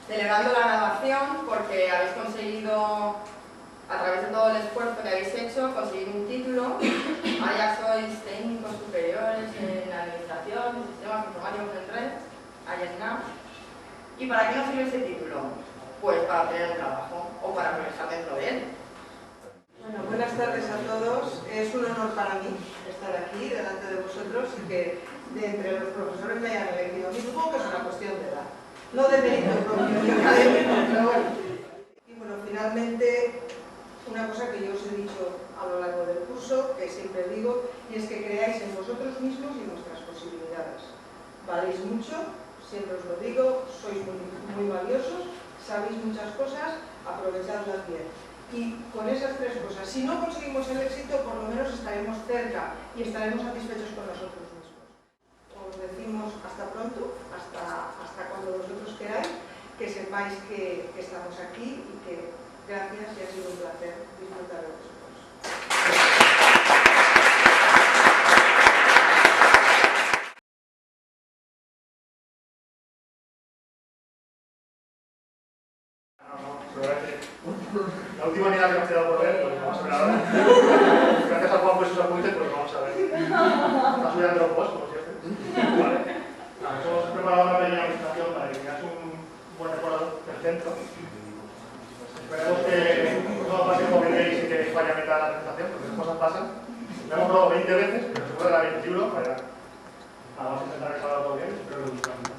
Celebrando la graduación porque habéis conseguido, a través de todo el esfuerzo que habéis hecho, conseguir un título. Ahora ya sois técnicos superiores en administración, en sistemas informáticos en red, AYESNAM. ¿Y para qué nos sirve ese título? Pues para obtener un trabajo o para progresar dentro de él. Bueno, buenas tardes a todos. Es un honor para mí estar aquí delante de vosotros y que de entre los profesores me hayan elegido. Y supongo que es una cuestión de edad, no de mérito propio ni académico, pero bueno. Y bueno, finalmente, una cosa que yo os he dicho a lo largo del curso, que siempre digo, y es que creáis en vosotros mismos y en vuestras posibilidades. Valéis mucho, siempre os lo digo, sois muy valiosos, sabéis muchas cosas, aprovechadlas bien. Y con esas tres cosas, si no conseguimos el éxito, por lo menos estaremos cerca y estaremos satisfechos con nosotros mismos. Os decimos hasta pronto, hasta cuando vosotros queráis, que sepáis que estamos aquí y que gracias y ha sido un placer disfrutar de vosotros. La última unidad que nos queda por ver, pues vamos a ver ahora. Gracias a Juan por sus apuntes, pues vamos a ver. Está subiendo los posts, como siempre. Vale. Hemos preparado una pequeña presentación para que tengáis un buen recuerdo del centro. Esperemos que no pase como que veis y que vaya a mitad la presentación, porque las cosas pasan. Lo hemos probado 20 veces, pero seguro que la 21, vamos a intentar que salga todo bien, espero que os guste.